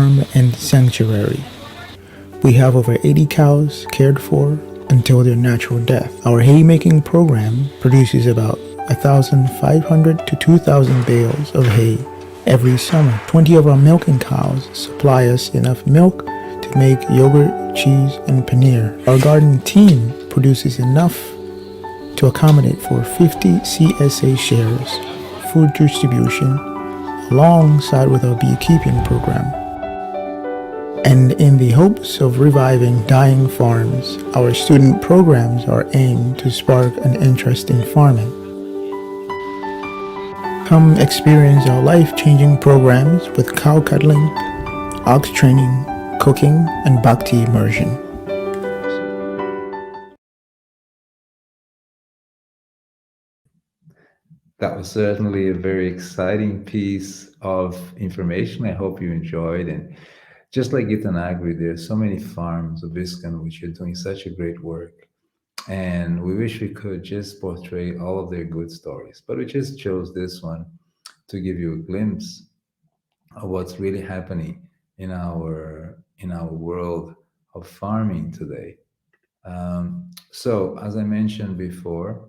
and sanctuary. We have over 80 cows cared for until their natural death. Our haymaking program produces about 1,500 to 2,000 bales of hay every summer. 20 of our milking cows supply us enough milk to make yogurt, cheese, and paneer. Our garden team produces enough to accommodate for 50 CSA shares food distribution alongside with our beekeeping program. And in the hopes of reviving dying farms, our student programs are aimed to spark an interest in farming. Come experience our life-changing programs with cow cuddling, ox training, cooking, and bhakti immersion. That was certainly a very exciting piece of information. I hope you enjoyed. And just like Gitanagri, there are so many farms of ISKCON which are doing such a great work. And we wish we could just portray all of their good stories. But we just chose this one to give you a glimpse of what's really happening in our world of farming today. So, as I mentioned before,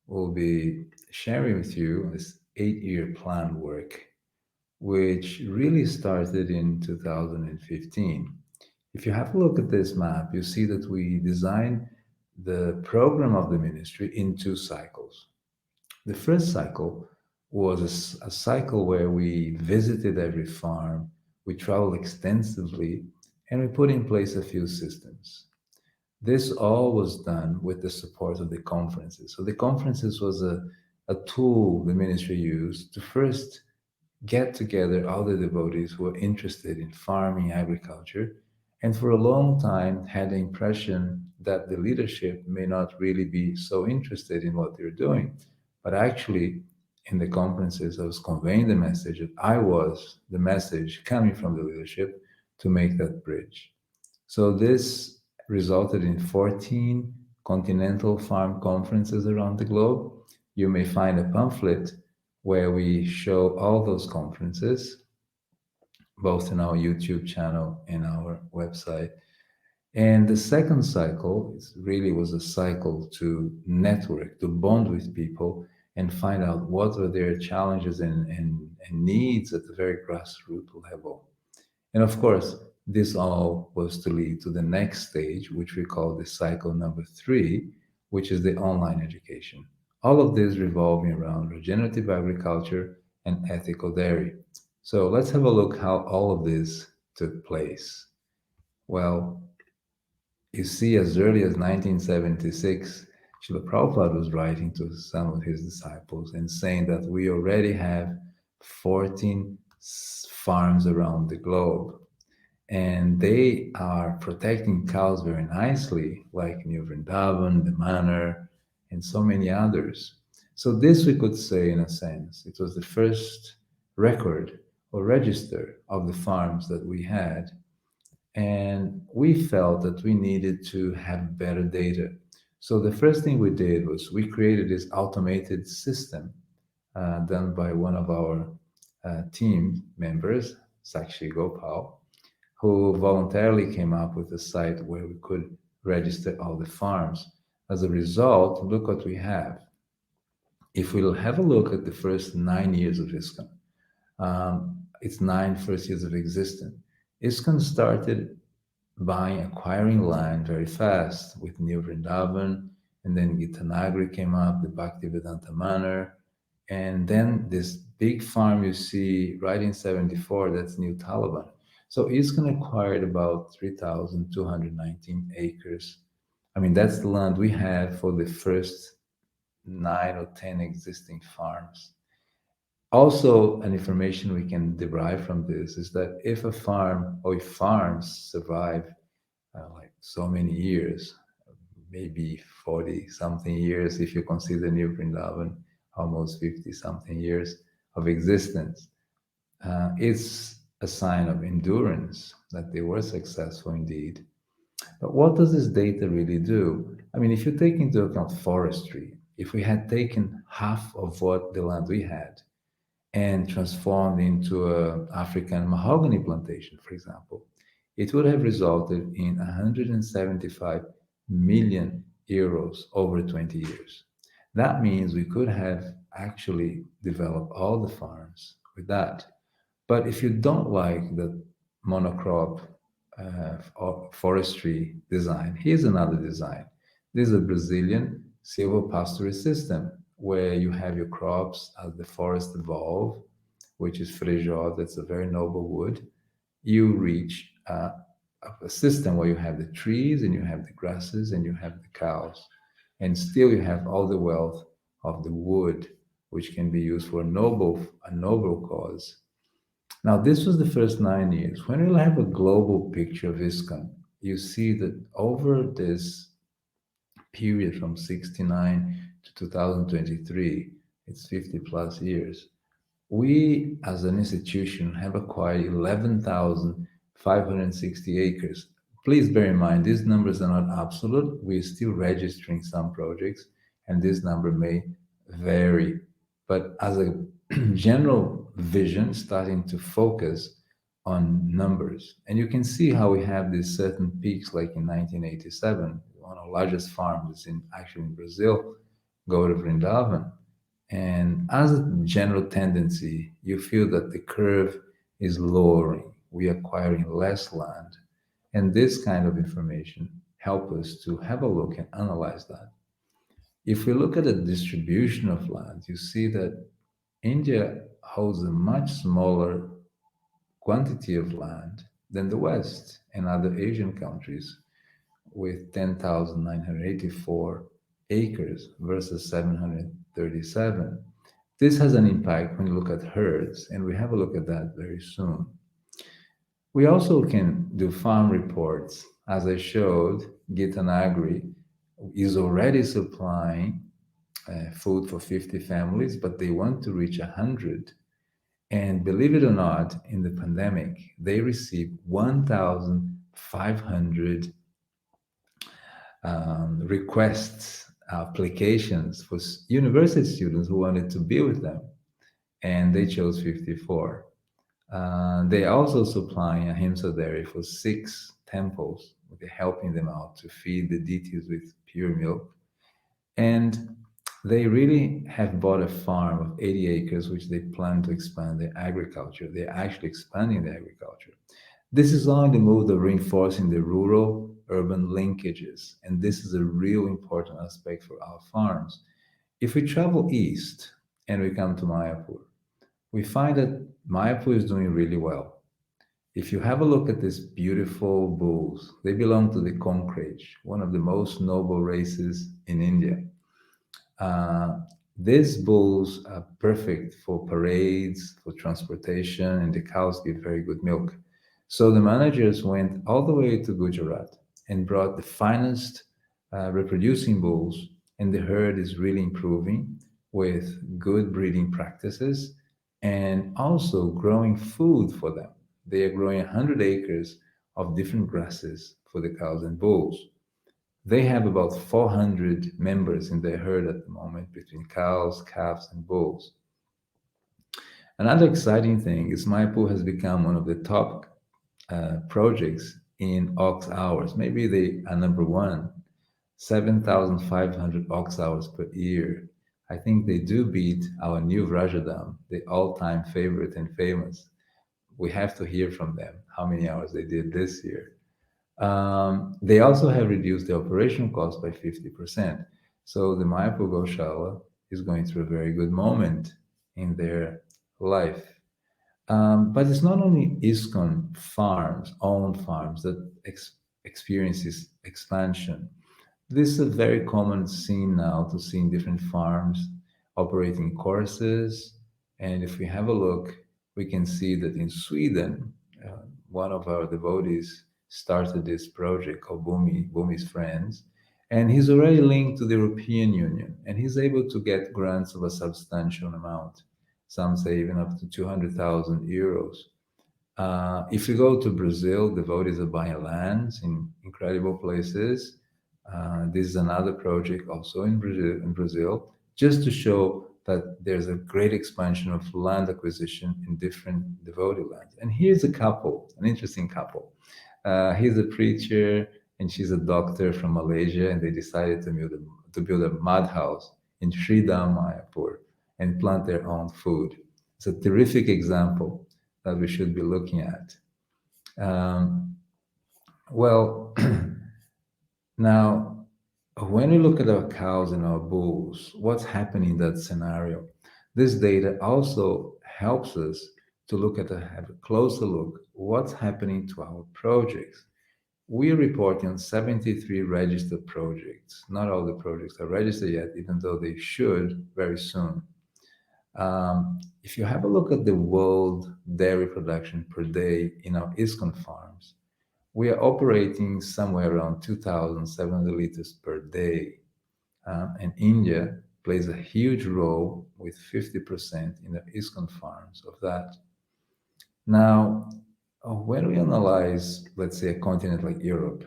we'll be sharing with you this 8-year plan work, which really started in 2015. If you have a look at this map, you see that we designed the program of the ministry in two cycles. The first cycle was a cycle where we visited every farm, we traveled extensively, and we put in place a few systems. This all was done with the support of the conferences. So the conferences was a tool the ministry used to first get together all the devotees who were interested in farming, agriculture, and for a long time had the impression that the leadership may not really be so interested in what they're doing. But actually, in the conferences, I was conveying the message that I was the message coming from the leadership to make that bridge. So this resulted in 14 continental farm conferences around the globe. You may find a pamphlet where we show all those conferences, both in our YouTube channel and our website. And the second cycle really was a cycle to network, to bond with people and find out what are their challenges and needs at the very grassroots level. And of course, this all was to lead to the next stage, which we call the cycle number three, which is the online education. All of this revolving around regenerative agriculture and ethical dairy. So let's have a look how all of this took place. Well, you see, as early as 1976, Srila Prabhupada was writing to some of his disciples and saying that we already have 14 farms around the globe and they are protecting cows very nicely, like New Vrindavan, the Manor, and so many others. So this we could say, in a sense, it was the first record or register of the farms that we had, and we felt that we needed to have better data. So the first thing we did was we created this automated system done by one of our team members, Sakshi Gopal, who voluntarily came up with a site where we could register all the farms. As a result, look what we have. If we'll have a look at the first 9 years of ISKCON, its nine first years of existence, ISKCON started by acquiring land very fast with New Vrindavan, and then Gitanagri came up, the Bhaktivedanta Manor, and then this big farm you see right in 74, that's New Taliban. So ISKCON acquired about 3,219 acres. I mean, that's the land we had for the first 9 or 10 existing farms. Also, an information we can derive from this is that if a farm or if farms survive like so many years, maybe 40 something years, if you consider New Vrindavan, almost 50 something years of existence, it's a sign of endurance that they were successful indeed. But what does this data really do? I mean, if you take into account forestry, if we had taken half of what the land we had and transformed into a African mahogany plantation, for example, it would have resulted in 175 million euros over 20 years. That means we could have actually developed all the farms with that. But if you don't like the monocrop forestry design, here's another design. This is a Brazilian silvopasture system where you have your crops as the forest evolve, which is frejó, that's a very noble wood. You reach a system where you have the trees and you have the grasses and you have the cows, and still you have all the wealth of the wood, which can be used for a noble cause. Now, this was the first 9 years. When you have a global picture of ISKCON, you see that over this period from 69 to 2023, it's 50 plus years, we as an institution have acquired 11,560 acres. Please bear in mind, these numbers are not absolute. We're still registering some projects, and this number may vary. But as a general vision, starting to focus on numbers. And you can see how we have these certain peaks, like in 1987, one of the largest farms in actually in Brazil, go to Vrindavan. And as a general tendency, you feel that the curve is lowering. We are acquiring less land. And this kind of information help us to have a look and analyze that. If we look at the distribution of land, you see that India holds a much smaller quantity of land than the West and other Asian countries, with 10,984 acres versus 737. This has an impact when you look at herds, and we have a look at that very soon. We also can do farm reports. As I showed, Gitanagri is already supplying food for 50 families, but they want to reach 100. And believe it or not, in the pandemic, they received 1,500 requests, applications for university students who wanted to be with them, and they chose 54. They also supplying a Ahimsa dairy for 6 temples. They're helping them out to feed the deities with pure milk. And they really have bought a farm of 80 acres, which they plan to expand their agriculture. They're actually expanding the agriculture. This is all in the move of reinforcing the rural urban linkages. And this is a real important aspect for our farms. If we travel east and we come to Mayapur, we find that Mayapur is doing really well. If you have a look at these beautiful bulls, they belong to the Concrage, one of the most noble races in India. Uh, these bulls are perfect for parades, for transportation, and the cows give very good milk. So the managers went all the way to Gujarat and brought the finest reproducing bulls, and the herd is really improving with good breeding practices and also growing food for them. They are growing 100 acres of different grasses for the cows and bulls. They have about 400 members in their herd at the moment between cows, calves, and bulls. Another exciting thing is Maipu has become one of the top projects in ox hours. Maybe they are number one, 7,500 ox hours per year. I think they do beat our new Rajadam, the all-time favorite and famous. We have to hear from them how many hours they did this year. They also have reduced the operational cost by 50%. So the Mayapur Goshala is going through a very good moment in their life. But it's not only ISKCON farms, owned farms, that experiences expansion. This is a very common scene now to see in different farms operating courses. And if we have a look, we can see that in Sweden, one of our devotees started this project called Bumi's Friends. And he's already linked to the European Union, and he's able to get grants of a substantial amount. Some say even up to 200,000 euros. If you go to Brazil, devotees are buying lands in incredible places. This is another project also in Brazil, just to show that there's a great expansion of land acquisition in different devotee lands. And here's a couple, an interesting couple. He's a preacher and she's a doctor from Malaysia, and they decided to build a mud house in Sridham, Mayapur, and plant their own food. It's a terrific example that we should be looking at. Um, well, now, when we look at our cows and our bulls, what's happening in that scenario? This data also helps us to have a closer look what's happening to our projects. We are reporting on 73 registered projects. Not all the projects are registered yet, even though they should very soon. If you have a look at the world dairy production per day in our ISKCON farms, we are operating somewhere around 2,700 liters per day. And India plays a huge role with 50% in the ISKCON farms of that. Now, when we analyze, let's say, a continent like Europe,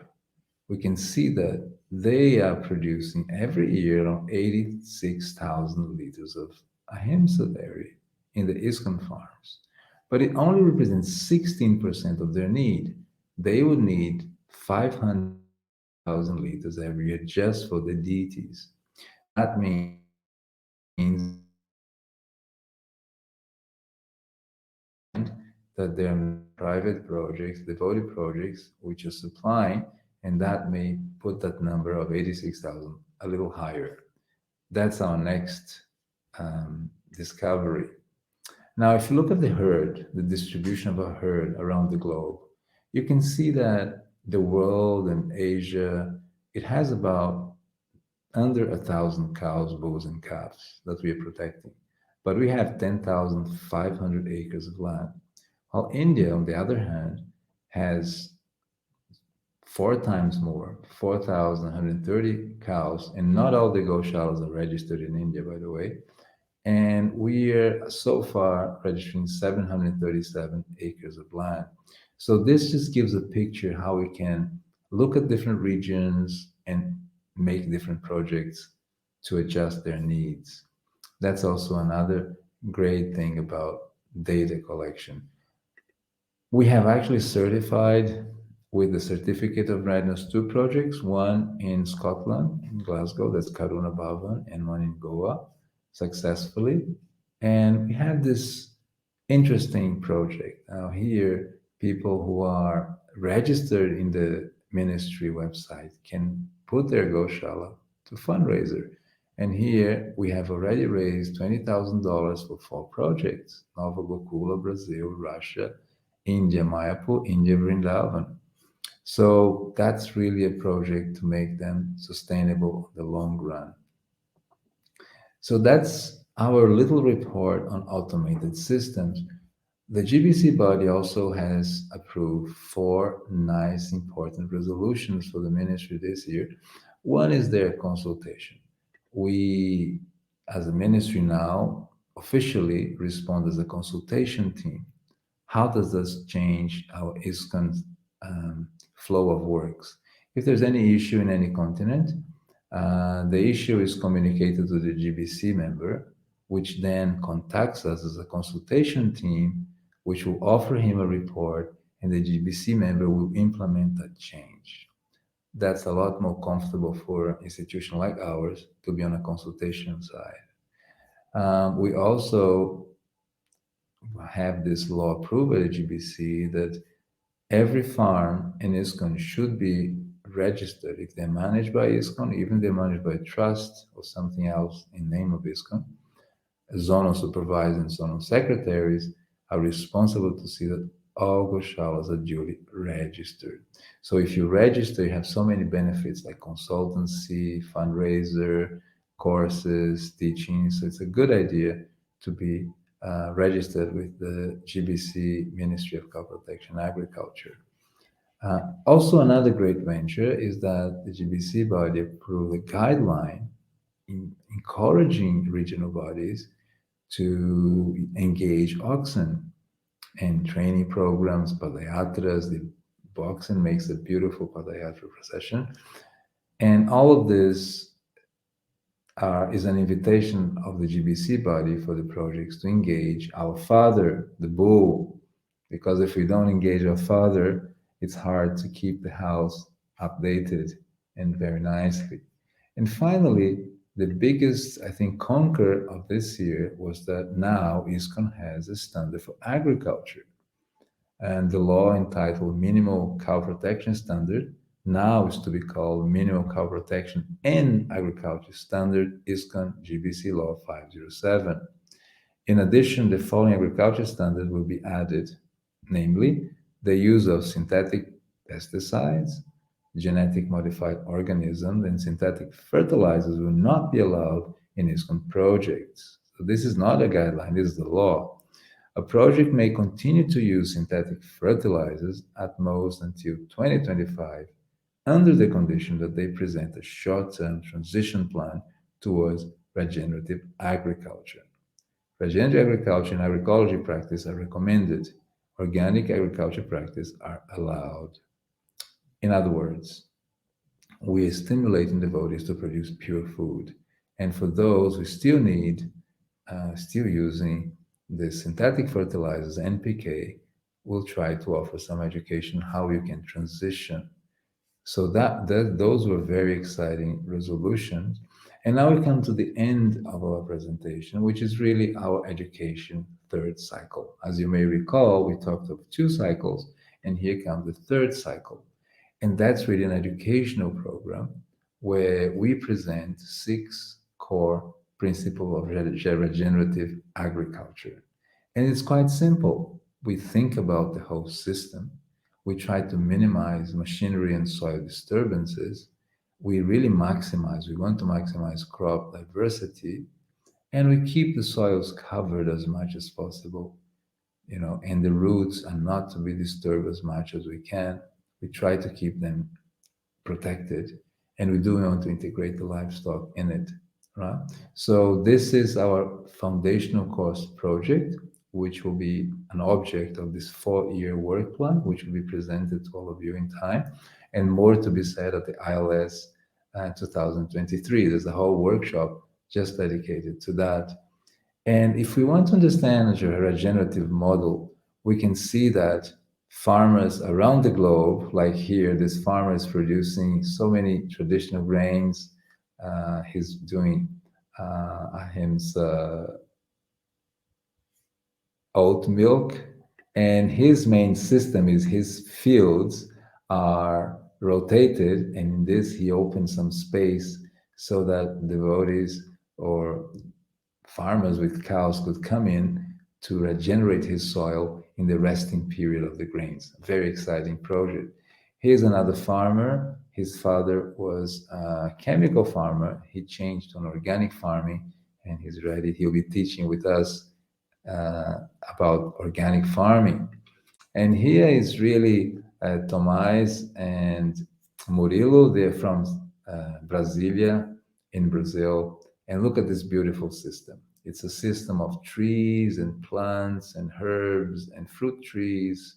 we can see that they are producing every year around 86,000 liters of ahimsa dairy in the ISKCON farms. But it only represents 16% of their need. They would need 500,000 liters every year just for the deities. That means that there are private projects, devotee projects, which are supplying, and that may put that number of 86,000 a little higher. That's our next discovery. Now, if you look at the herd, the distribution of a herd around the globe, you can see that the world and Asia, it has about under 1,000 cows, bulls, and calves that we are protecting. But we have 10,500 acres of land. While India, on the other hand, has four times more, 4,130 cows, and not all the goshalas are registered in India, by the way. And we are so far registering 737 acres of land. So this just gives a picture how we can look at different regions and make different projects to adjust their needs. That's also another great thing about data collection. We have actually certified with the Certificate of Readiness two projects, one in Scotland, in Glasgow, that's Karuna Bhavan, and one in Goa, successfully. And we had this interesting project. Now, here, people who are registered in the ministry website can put their Goshala to fundraiser. And here we have already raised $20,000 for four projects: Nova Gokula, Brazil, Russia, India, Mayapur, India, Vrindavan. So that's really a project to make them sustainable in the long run. So that's our little report on automated systems. The GBC body also has approved four nice, important resolutions for the ministry this year. One is their consultation. We, as a ministry now, officially respond as a consultation team. How does this change our ISKCON flow of works? If there's any issue in any continent, the issue is communicated to the GBC member, which then contacts us as a consultation team, which will offer him a report, and the GBC member will implement that change. That's a lot more comfortable for an institution like ours to be on a consultation side. We also have this law approved by the GBC that every farm in ISKCON should be registered. If they're managed by ISKCON, even if they're managed by trust or something else in name of ISKCON, zonal supervisors and zonal secretaries are responsible to see that all goshalas are duly registered. So if you register, you have so many benefits like consultancy, fundraiser, courses, teaching. So it's a good idea to be registered with the GBC Ministry of Crop Protection and Agriculture. Also, another great venture is that the GBC body approved a guideline encouraging regional bodies to engage oxen and training programs, padayatras. The oxen makes a beautiful padayatra procession. And all of this is an invitation of the GBC body for the projects to engage our father, the bull, because if we don't engage our father, it's hard to keep the house updated and very nicely. And finally, the biggest, I think, conquer of this year was that now ISKCON has a standard for agriculture. And the law entitled Minimal Cow Protection Standard now is to be called Minimal Cow Protection and Agriculture Standard ISKCON GBC Law 507. In addition, the following agriculture standards will be added, namely the use of synthetic pesticides, genetic modified organisms, and synthetic fertilizers will not be allowed in ISKCON projects. So this is not a guideline, this is the law. A project may continue to use synthetic fertilizers at most until 2025 under the condition that they present a short-term transition plan towards regenerative agriculture. Regenerative agriculture and agroecology practice are recommended. Organic agriculture practice are allowed. In other words, we are stimulating devotees to produce pure food. And for those who still need, still using the synthetic fertilizers, NPK, we'll try to offer some education how you can transition. So those were very exciting resolutions. And now we come to the end of our presentation, which is really our education third cycle. As you may recall, we talked of two cycles, and here comes the third cycle. And that's really an educational program where we present six core principles of regenerative agriculture. And it's quite simple. We think about the whole system. We try to minimize machinery and soil disturbances. We really maximize, we want to maximize crop diversity, and we keep the soils covered as much as possible, and the roots are not to be disturbed as much as we can. We try to keep them protected, and we do want to integrate the livestock in it, right? So this is our foundational course project, which will be an object of this 4-year work plan, which will be presented to all of you in time, and more to be said at the ILS 2023. There's a whole workshop just dedicated to that. And if we want to understand a regenerative model, we can see that farmers around the globe, like here, this farmer is producing so many traditional grains. He's doing his oat milk, and his main system is his fields are rotated, and in this he opens some space so that devotees or farmers with cows could come in to regenerate his soil in the resting period of the grains. A very exciting project. Here's another farmer. His father was a chemical farmer. He changed to an organic farming, and he's ready. He'll be teaching with us about organic farming. And here is really Tomás and Murilo. They're from Brasilia in Brazil. And look at this beautiful system. It's a system of trees and plants and herbs and fruit trees,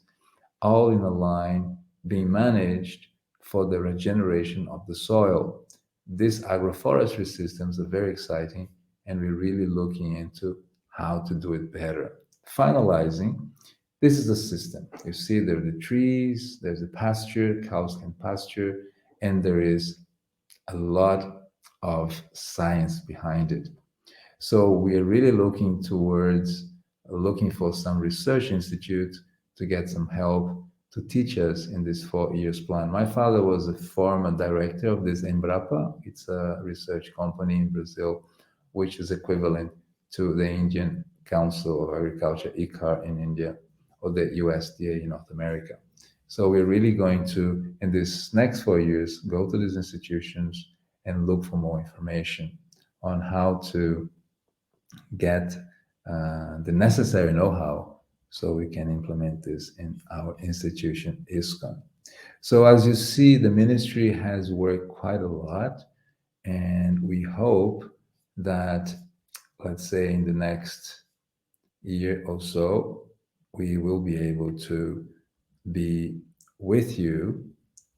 all in a line, being managed for the regeneration of the soil. These agroforestry systems are very exciting, and we're really looking into how to do it better. Finalizing, this is a system. You see there are the trees, there's the pasture, cows can pasture, and there is a lot of science behind it. So we are really looking towards looking for some research institute to get some help to teach us in this 4 years plan. My father was a former director of this Embrapa. It's a research company in Brazil, which is equivalent to the Indian Council of Agriculture, ICAR in India, or the USDA in North America. So we're really going to, in this next 4 years, go to these institutions and look for more information on how to get the necessary know-how so we can implement this in our institution, ISKCON. So as you see, the ministry has worked quite a lot, and we hope that, let's say, in the next year or so, we will be able to be with you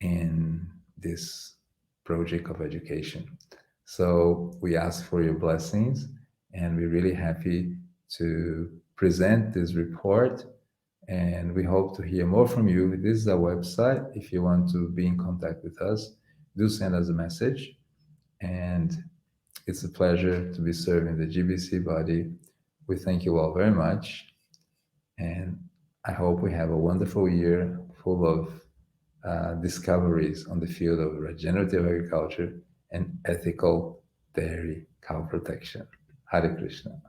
in this project of education. So we ask for your blessings, and we're really happy to present this report. And we hope to hear more from you. This is our website. If you want to be in contact with us, do send us a message. And it's a pleasure to be serving the GBC body. We thank you all very much. And I hope we have a wonderful year full of discoveries on the field of regenerative agriculture and ethical dairy cow protection. Hare Krishna.